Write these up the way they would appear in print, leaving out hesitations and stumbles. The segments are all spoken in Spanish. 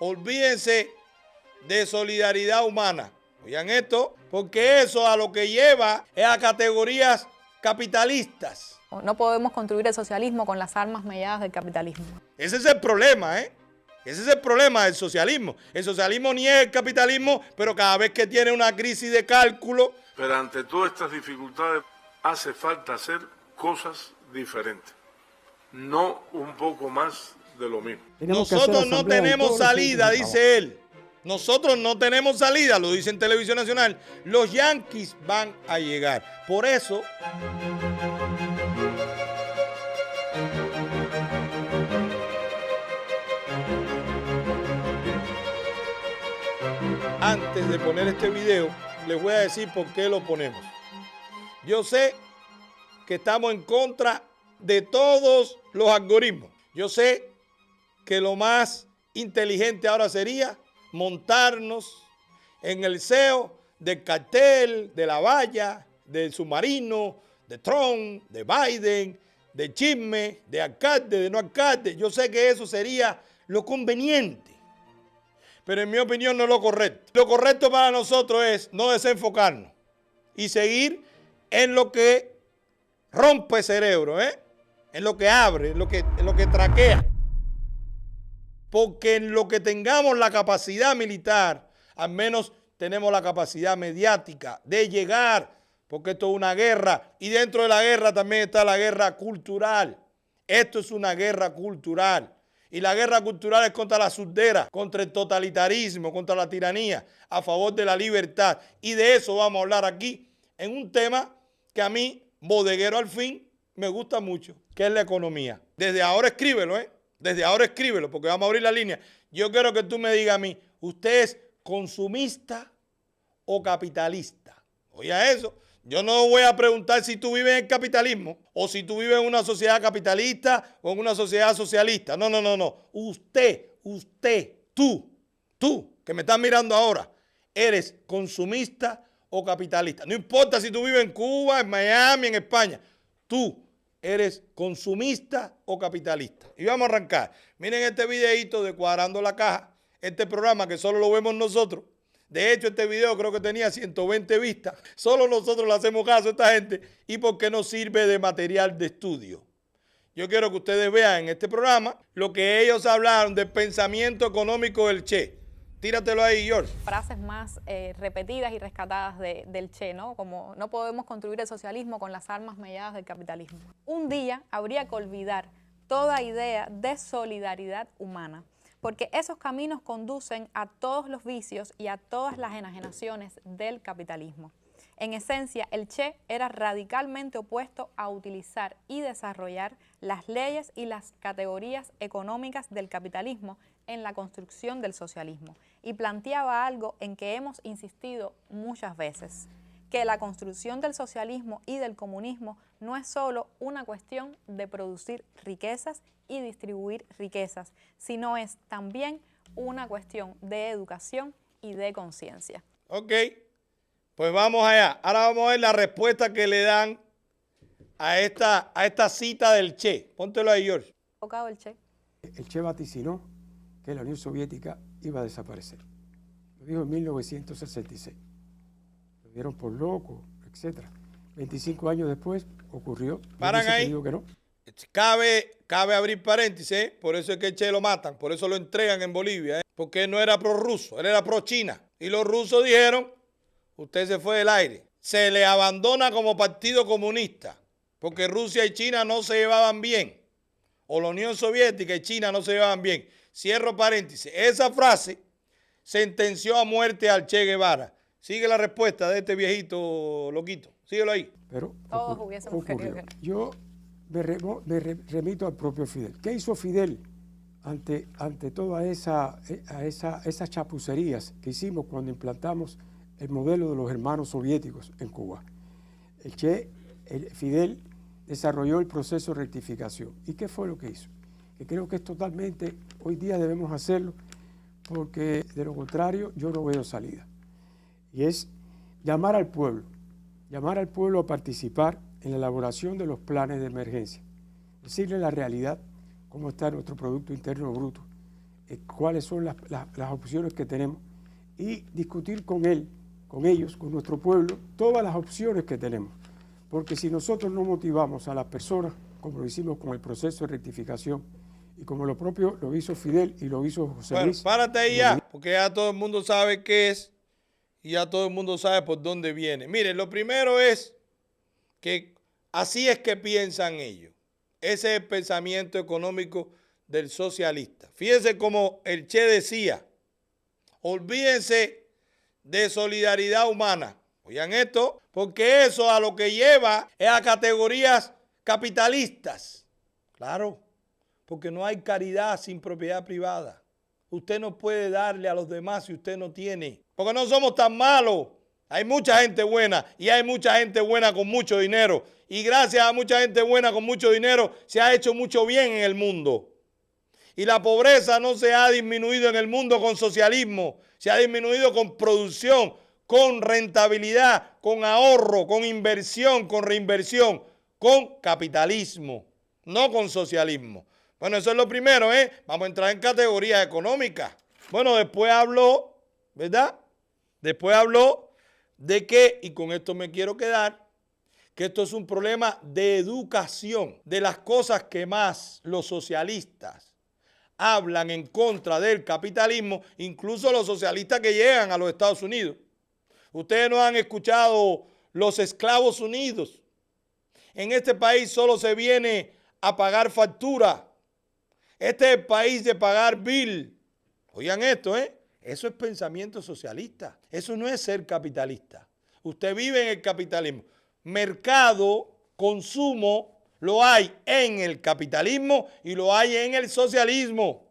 olvídense de solidaridad humana. Oigan esto, porque eso a lo que lleva es a categorías capitalistas. No podemos construir el socialismo con las armas melladas del capitalismo. Ese es el problema, ¿eh? Ese es el problema del socialismo. El socialismo niega el capitalismo, pero cada vez que tiene una crisis de cálculo... Pero ante todas estas dificultades hace falta hacer cosas diferentes, no un poco más de lo mismo. Nosotros no tenemos salida, dice él. Nosotros no tenemos salida, lo dice en Televisión Nacional. Los yanquis van a llegar. Por eso... Antes de poner este video, les voy a decir por qué lo ponemos. Yo sé que estamos en contra de todos los algoritmos. Yo sé que lo más inteligente ahora sería montarnos en el SEO del cartel, de la valla, del submarino, de Trump, de Biden, de chisme, de alcalde, de no alcalde. Yo sé que eso sería lo conveniente, pero en mi opinión no es lo correcto. Lo correcto para nosotros es no desenfocarnos y seguir en lo que rompe cerebro, en lo que abre, en lo que traquea. Porque en lo que tengamos la capacidad militar, al menos tenemos la capacidad mediática de llegar, porque esto es una guerra, y dentro de la guerra también está la guerra cultural. Esto es una guerra cultural. Y la guerra cultural es contra la surdera, contra el totalitarismo, contra la tiranía, a favor de la libertad. Y de eso vamos a hablar aquí, en un tema que a mí, bodeguero al fin, me gusta mucho, que es la economía. Desde ahora escríbelo, Desde ahora escríbelo, porque vamos a abrir la línea. Yo quiero que tú me digas a mí, ¿usted es consumista o capitalista? Oiga eso. Yo no voy a preguntar si tú vives en el capitalismo o si tú vives en una sociedad capitalista o en una sociedad socialista. No, no, no, no. Usted, tú, que me estás mirando ahora, ¿eres consumista o capitalista? No importa si tú vives en Cuba, en Miami, en España. Tú ¿eres consumista o capitalista? Y vamos a arrancar. Miren este videito de Cuadrando la Caja, este programa que solo lo vemos nosotros. De hecho, este video creo que tenía 120 vistas. Solo nosotros le hacemos caso a esta gente y porque nos sirve de material de estudio. Yo quiero que ustedes vean en este programa lo que ellos hablaron del pensamiento económico del Che. Tíratelo ahí, George. Frases más repetidas y rescatadas del Che, ¿no? Como no podemos construir el socialismo con las armas melladas del capitalismo. Un día habría que olvidar toda idea de solidaridad humana, porque esos caminos conducen a todos los vicios y a todas las enajenaciones del capitalismo. En esencia, el Che era radicalmente opuesto a utilizar y desarrollar las leyes y las categorías económicas del capitalismo en la construcción del socialismo, y planteaba algo en que hemos insistido muchas veces, que la construcción del socialismo y del comunismo no es solo una cuestión de producir riquezas y distribuir riquezas, sino es también una cuestión de educación y de conciencia. Ok, pues vamos allá. Ahora vamos a ver la respuesta que le dan a esta cita del Che. Póntelo ahí, George. ¿Tocado el Che? El Che vaticinó que la Unión Soviética iba a desaparecer. Lo dijo en 1966. Lo dieron por loco, etc. 25 años después ocurrió. Paran ahí. Que no. Cabe abrir paréntesis, por eso es que el Che lo matan, por eso lo entregan en Bolivia, porque él no era prorruso, él era pro-China. Y los rusos dijeron, usted se fue del aire. Se le abandona como partido comunista, porque Rusia y China no se llevaban bien, o la Unión Soviética y China no se llevaban bien. Cierro paréntesis. Esa frase sentenció a muerte al Che Guevara. Sigue la respuesta de este viejito loquito. Síguelo ahí. Pero todos hubiésemos querido que no. Yo me remito al propio Fidel. ¿Qué hizo Fidel ante todas esas chapucerías que hicimos cuando implantamos el modelo de los hermanos soviéticos en Cuba? Fidel desarrolló el proceso de rectificación. ¿Y qué fue lo que hizo? Que creo que es totalmente, hoy día debemos hacerlo, porque de lo contrario yo no veo salida. Y es llamar al pueblo a participar en la elaboración de los planes de emergencia, decirle la realidad, cómo está nuestro Producto Interno Bruto, cuáles son las opciones que tenemos y discutir con él, con ellos, con nuestro pueblo, todas las opciones que tenemos. Porque si nosotros no motivamos a las personas, como lo hicimos con el proceso de rectificación, y como lo propio lo hizo Fidel y lo hizo José Luis. Bueno, párate ahí ya, porque ya todo el mundo sabe qué es y ya todo el mundo sabe por dónde viene. Miren, lo primero es que así es que piensan ellos. Ese es el pensamiento económico del socialista. Fíjense como el Che decía, olvídense de solidaridad humana. Oigan esto, porque eso a lo que lleva es a categorías capitalistas. Claro, porque no hay caridad sin propiedad privada. Usted no puede darle a los demás si usted no tiene. Porque no somos tan malos. Hay mucha gente buena y hay mucha gente buena con mucho dinero. Y gracias a mucha gente buena con mucho dinero se ha hecho mucho bien en el mundo. Y la pobreza no se ha disminuido en el mundo con socialismo. Se ha disminuido con producción, con rentabilidad, con ahorro, con inversión, con reinversión, con capitalismo, no con socialismo. Bueno, eso es lo primero, ¿eh? Vamos a entrar en categorías económicas. Bueno, después habló, ¿verdad? Después habló de que, y con esto me quiero quedar, que esto es un problema de educación, de las cosas que más los socialistas hablan en contra del capitalismo, incluso los socialistas que llegan a los Estados Unidos. Ustedes no han escuchado los esclavos unidos. En este país solo se viene a pagar factura. Este es el país de pagar bill. Oigan esto, ¿eh? Eso es pensamiento socialista. Eso no es ser capitalista. Usted vive en el capitalismo. Mercado, consumo, lo hay en el capitalismo y lo hay en el socialismo.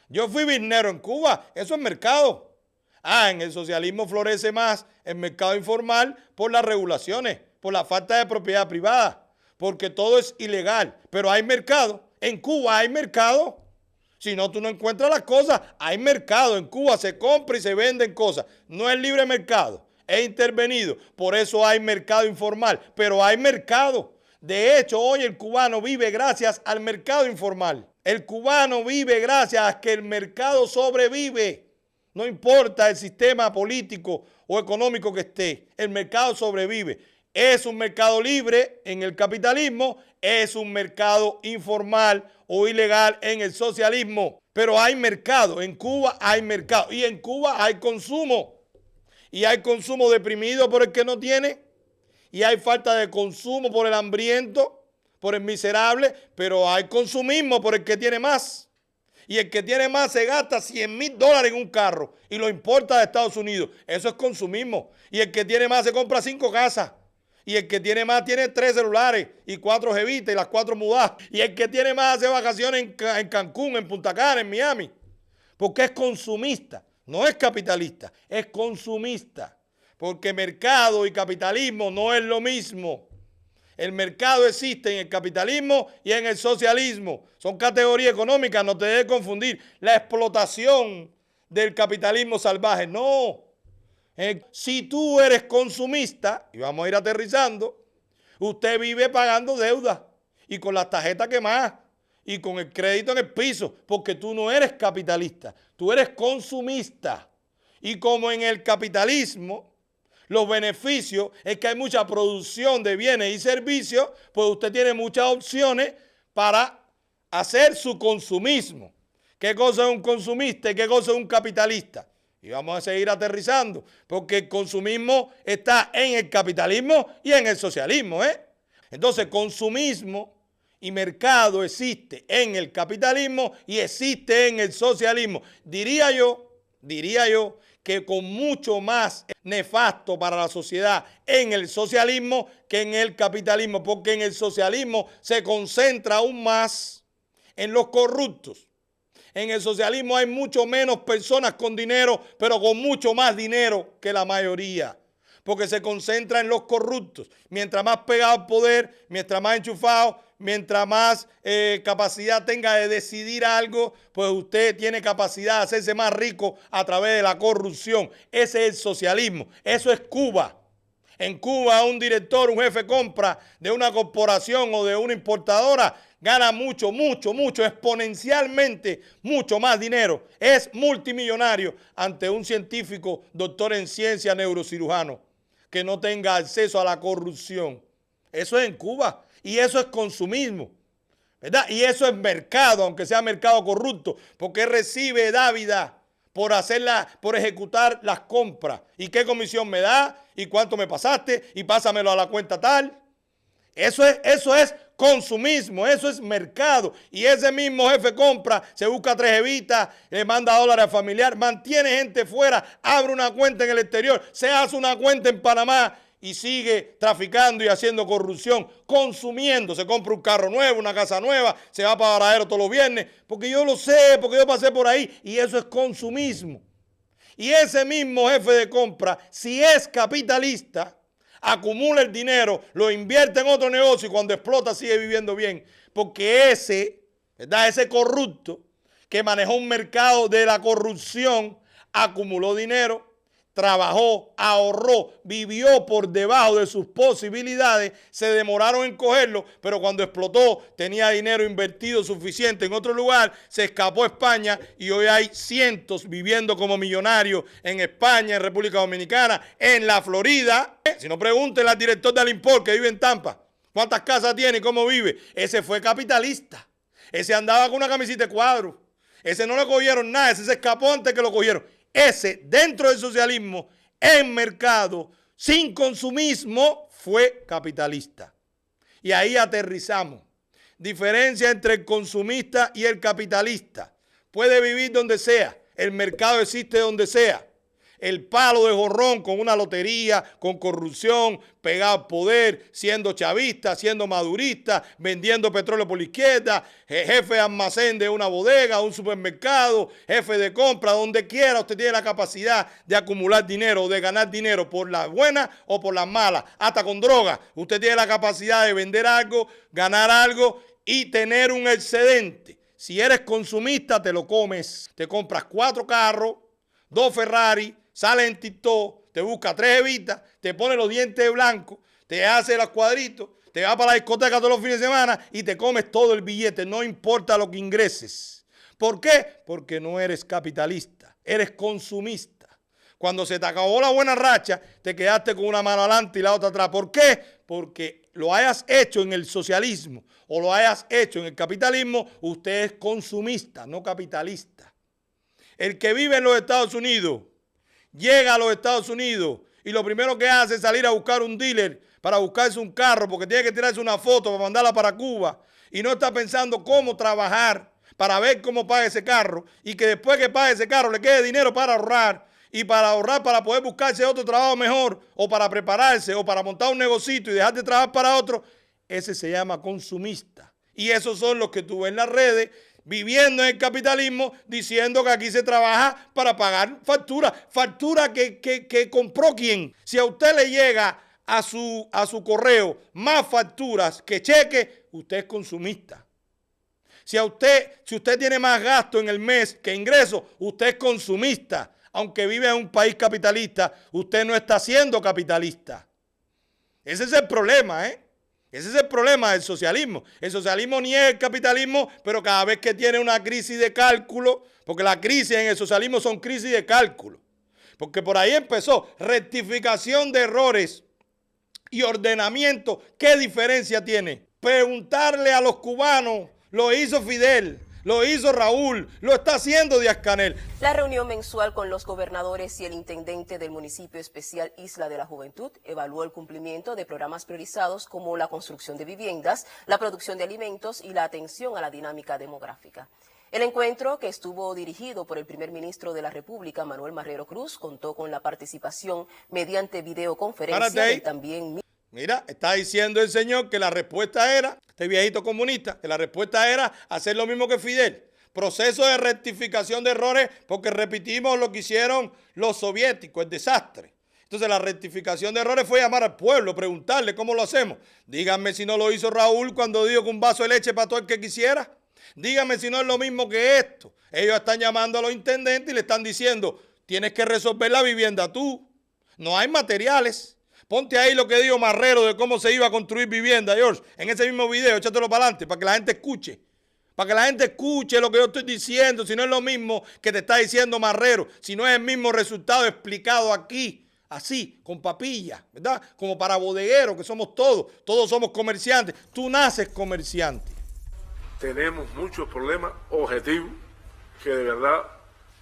Yo fui biznero en Cuba. Eso es mercado. En el socialismo florece más el mercado informal por las regulaciones, por la falta de propiedad privada, porque todo es ilegal. Pero hay mercado. En Cuba hay mercado. Si no, tú no encuentras las cosas. Hay mercado. En Cuba se compra y se venden cosas. No es libre mercado. Es intervenido. Por eso hay mercado informal. Pero hay mercado. De hecho, hoy el cubano vive gracias al mercado informal. El cubano vive gracias a que el mercado sobrevive. No importa el sistema político o económico que esté. El mercado sobrevive. Es un mercado libre en el capitalismo, es un mercado informal o ilegal en el socialismo. Pero hay mercado, en Cuba hay mercado y en Cuba hay consumo. Y hay consumo deprimido por el que no tiene y hay falta de consumo por el hambriento, por el miserable, pero hay consumismo por el que tiene más. Y el que tiene más se gasta $100,000 en un carro y lo importa de Estados Unidos. Eso es consumismo. Y el que tiene más se compra 5 casas. Y el que tiene más tiene 3 celulares y 4 jevitas y las 4 mudadas. Y el que tiene más hace vacaciones en Cancún, en Punta Cana, en Miami. Porque es consumista. No es capitalista, es consumista. Porque mercado y capitalismo no es lo mismo. El mercado existe en el capitalismo y en el socialismo. Son categorías económicas, no te debes confundir. La explotación del capitalismo salvaje, no. Si tú eres consumista, y vamos a ir aterrizando, usted vive pagando deuda y con las tarjetas quemadas y con el crédito en el piso, porque tú no eres capitalista, tú eres consumista. Y como en el capitalismo, los beneficios es que hay mucha producción de bienes y servicios, pues usted tiene muchas opciones para hacer su consumismo. ¿Qué cosa es un consumista y qué cosa es un capitalista? Y vamos a seguir aterrizando, porque el consumismo está en el capitalismo y en el socialismo, ¿eh? Entonces, consumismo y mercado existe en el capitalismo y existe en el socialismo. Diría yo que con mucho más nefasto para la sociedad en el socialismo que en el capitalismo, porque en el socialismo se concentra aún más en los corruptos. En el socialismo hay mucho menos personas con dinero, pero con mucho más dinero que la mayoría, porque se concentra en los corruptos. Mientras más pegado al poder, mientras más enchufado, mientras más capacidad tenga de decidir algo, pues usted tiene capacidad de hacerse más rico a través de la corrupción. Ese es el socialismo. Eso es Cuba. En Cuba un director, un jefe de compra de una corporación o de una importadora gana mucho, exponencialmente mucho más dinero. Es multimillonario ante un científico doctor en ciencia neurocirujano que no tenga acceso a la corrupción. Eso es en Cuba y eso es consumismo, ¿verdad? Y eso es mercado, aunque sea mercado corrupto, porque recibe dávida por ejecutar las compras. ¿Y qué comisión me da? ¿Y cuánto me pasaste? Y pásamelo a la cuenta tal. Eso es consumismo, eso es mercado. Y ese mismo jefe compra, se busca 3 evitas, le manda dólares al familiar, mantiene gente fuera, abre una cuenta en el exterior, se hace una cuenta en Panamá y sigue traficando y haciendo corrupción, consumiendo. Se compra un carro nuevo, una casa nueva, se va para Varadero todos los viernes, porque yo lo sé, porque yo pasé por ahí, y eso es consumismo. Y ese mismo jefe de compra, si es capitalista, acumula el dinero, lo invierte en otro negocio y cuando explota sigue viviendo bien. Porque ¿verdad? Ese corrupto que manejó un mercado de la corrupción, acumuló dinero, trabajó, ahorró, vivió por debajo de sus posibilidades, se demoraron en cogerlo, pero cuando explotó tenía dinero invertido suficiente en otro lugar, se escapó a España y hoy hay cientos viviendo como millonarios en España, en República Dominicana, en la Florida. Si no, pregúntenle al director de Alimport que vive en Tampa, ¿cuántas casas tiene y cómo vive? Ese fue capitalista, ese andaba con una camiseta de cuadro, ese no le cogieron nada, ese se escapó antes que lo cogieron. Ese, dentro del socialismo, en mercado, sin consumismo, fue capitalista. Y ahí aterrizamos. Diferencia entre el consumista y el capitalista. Puede vivir donde sea, el mercado existe donde sea. El palo de jorrón con una lotería, con corrupción, pegado al poder, siendo chavista, siendo madurista, vendiendo petróleo por la izquierda, jefe de almacén de una bodega, un supermercado, jefe de compra, donde quiera usted tiene la capacidad de acumular dinero, de ganar dinero por las buenas o por las malas, hasta con droga. Usted tiene la capacidad de vender algo, ganar algo y tener un excedente. Si eres consumista, te lo comes. Te compras 4 carros, 2 Ferrari, sale en TikTok, te busca 3 evitas, te pone los dientes blancos, te hace los cuadritos, te va para la discoteca todos los fines de semana y te comes todo el billete, no importa lo que ingreses. ¿Por qué? Porque no eres capitalista, eres consumista. Cuando se te acabó la buena racha, te quedaste con una mano adelante y la otra atrás. ¿Por qué? Porque lo hayas hecho en el socialismo o lo hayas hecho en el capitalismo, usted es consumista, no capitalista. El que vive en los Estados Unidos, llega a los Estados Unidos y lo primero que hace es salir a buscar un dealer para buscarse un carro porque tiene que tirarse una foto para mandarla para Cuba y no está pensando cómo trabajar para ver cómo paga ese carro y que después que pague ese carro le quede dinero para ahorrar y para ahorrar para poder buscarse otro trabajo mejor o para prepararse o para montar un negocito y dejar de trabajar para otro. Ese se llama consumista y esos son los que tú ves en las redes viviendo en el capitalismo, diciendo que aquí se trabaja para pagar factura. Factura que compró quién. Si a usted le llega a su correo más facturas que cheque, usted es consumista. Si usted tiene más gasto en el mes que ingreso, usted es consumista. Aunque vive en un país capitalista, usted no está siendo capitalista. Ese es el problema, ¿eh? Ese es el problema del socialismo. El socialismo niega el capitalismo, pero cada vez que tiene una crisis de cálculo, porque las crisis en el socialismo son crisis de cálculo, porque por ahí empezó rectificación de errores y ordenamiento. ¿Qué diferencia tiene? Preguntarle a los cubanos, lo hizo Fidel, lo hizo Raúl, lo está haciendo Díaz-Canel. La reunión mensual con los gobernadores y el intendente del municipio especial Isla de la Juventud evaluó el cumplimiento de programas priorizados como la construcción de viviendas, la producción de alimentos y la atención a la dinámica demográfica. El encuentro, que estuvo dirigido por el primer ministro de la República, Manuel Marrero Cruz, contó con la participación mediante videoconferencia del también... Mira, está diciendo el señor que la respuesta era, este viejito comunista, que la respuesta era hacer lo mismo que Fidel. Proceso de rectificación de errores porque repetimos lo que hicieron los soviéticos, el desastre. Entonces la rectificación de errores fue llamar al pueblo, preguntarle cómo lo hacemos. Díganme si no lo hizo Raúl cuando dijo que un vaso de leche para todo el que quisiera. Díganme si no es lo mismo que esto. Ellos están llamando a los intendentes y le están diciendo, tienes que resolver la vivienda tú. No hay materiales. Ponte ahí lo que dijo Marrero de cómo se iba a construir vivienda, George. En ese mismo video, échatelo para adelante, para que la gente escuche. Para que la gente escuche lo que yo estoy diciendo, si no es lo mismo que te está diciendo Marrero, si no es el mismo resultado explicado aquí, así, con papilla, ¿verdad? Como para bodegueros, que somos todos somos comerciantes. Tú naces comerciante. Tenemos muchos problemas objetivos que de verdad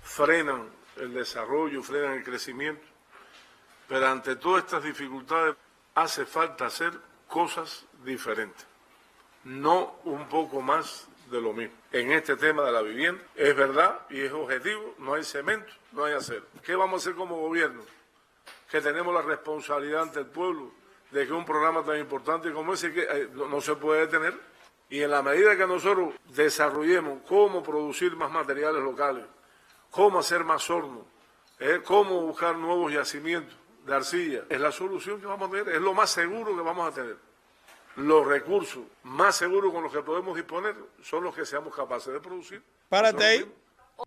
frenan el desarrollo, frenan el crecimiento, pero ante todas estas dificultades hace falta hacer cosas diferentes, no un poco más de lo mismo. En este tema de la vivienda, es verdad y es objetivo, no hay cemento, no hay acero. ¿Qué vamos a hacer como gobierno? Que tenemos la responsabilidad ante el pueblo de que un programa tan importante como ese no se puede detener. Y en la medida que nosotros desarrollemos cómo producir más materiales locales, cómo hacer más hornos, cómo buscar nuevos yacimientos de arcilla, es la solución que vamos a tener, es lo más seguro que vamos a tener. Los recursos más seguros con los que podemos disponer son los que seamos capaces de producir. Párate ahí.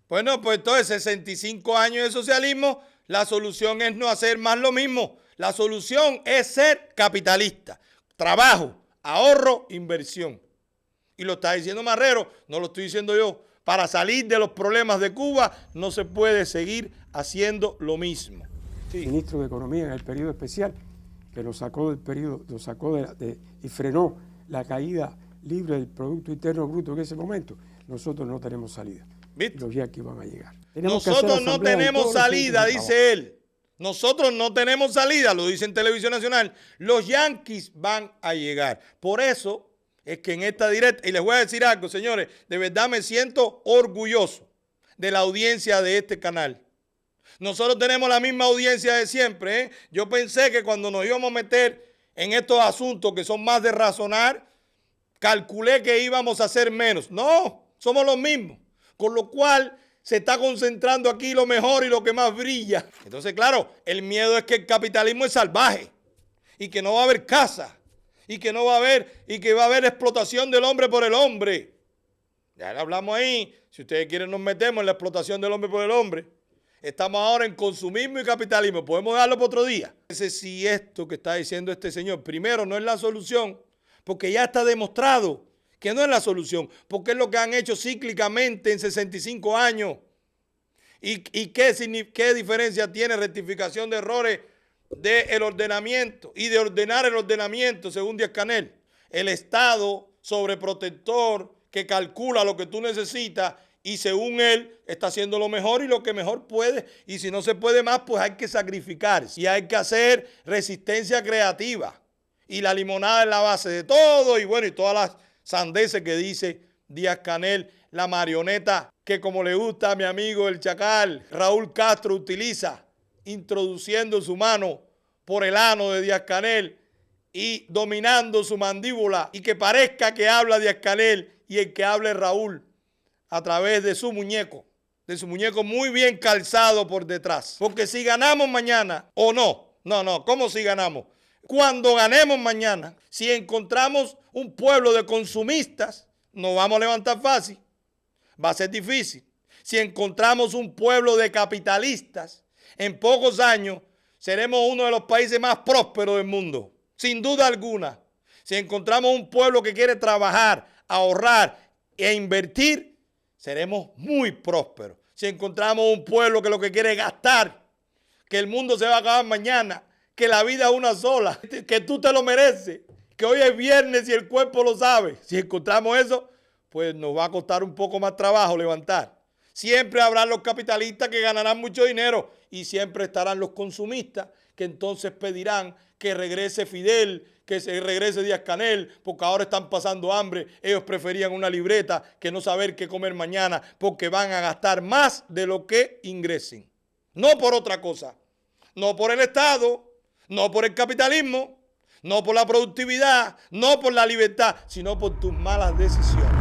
Bueno, pues entonces 65 años de socialismo, la solución es no hacer más lo mismo. La solución es ser capitalista. Trabajo, ahorro, inversión. Y lo está diciendo Marrero, no lo estoy diciendo yo. Para salir de los problemas de Cuba no se puede seguir haciendo lo mismo. Sí. Ministro de Economía en el periodo especial, que nos sacó del periodo, y frenó la caída libre del Producto Interno Bruto en ese momento. Nosotros no tenemos salida. ¿Viste? Los yanquis van a llegar. Nosotros no tenemos salida, dice él. Nosotros no tenemos salida, lo dice en Televisión Nacional. Los yanquis van a llegar. Por eso es que en esta directa, y les voy a decir algo, señores, de verdad me siento orgulloso de la audiencia de este canal. Nosotros tenemos la misma audiencia de siempre, ¿eh? Yo pensé que cuando nos íbamos a meter en estos asuntos que son más de razonar, calculé que íbamos a hacer menos. No, somos los mismos. Con lo cual se está concentrando aquí lo mejor y lo que más brilla. Entonces, claro, el miedo es que el capitalismo es salvaje y que no va a haber casa y que no va a haber, y que va a haber explotación del hombre por el hombre. Ya le hablamos ahí. Si ustedes quieren nos metemos en la explotación del hombre por el hombre. Estamos ahora en consumismo y capitalismo. Podemos dejarlo para otro día. Si esto que está diciendo este señor, primero, no es la solución, porque ya está demostrado que no es la solución, porque es lo que han hecho cíclicamente en 65 años. ¿Y qué diferencia tiene rectificación de errores del ordenamiento y de ordenar el ordenamiento, según Díaz-Canel? El Estado sobreprotector que calcula lo que tú necesitas y según él está haciendo lo mejor y lo que mejor puede, y si no se puede más, pues hay que sacrificarse y hay que hacer resistencia creativa. Y la limonada es la base de todo, y bueno, y todas las sandeces que dice Díaz-Canel, la marioneta que, como le gusta a mi amigo el Chacal, Raúl Castro, utiliza, introduciendo su mano por el ano de Díaz-Canel y dominando su mandíbula, y que parezca que habla Díaz-Canel y el que habla es Raúl, a través de su muñeco muy bien calzado por detrás. Porque si ganamos mañana, o no, ¿cómo si ganamos? Cuando ganemos mañana, si encontramos un pueblo de consumistas, nos vamos a levantar fácil, va a ser difícil. Si encontramos un pueblo de capitalistas, en pocos años seremos uno de los países más prósperos del mundo, sin duda alguna. Si encontramos un pueblo que quiere trabajar, ahorrar e invertir, seremos muy prósperos. Si encontramos un pueblo que lo que quiere es gastar, que el mundo se va a acabar mañana, que la vida es una sola, que tú te lo mereces, que hoy es viernes y el cuerpo lo sabe. Si encontramos eso, pues nos va a costar un poco más trabajo levantar. Siempre habrán los capitalistas que ganarán mucho dinero y siempre estarán los consumistas que entonces pedirán que regrese Fidel, que se regrese Díaz-Canel, porque ahora están pasando hambre. Ellos preferían una libreta que no saber qué comer mañana, porque van a gastar más de lo que ingresen. No por otra cosa, no por el Estado, no por el capitalismo, no por la productividad, no por la libertad, sino por tus malas decisiones.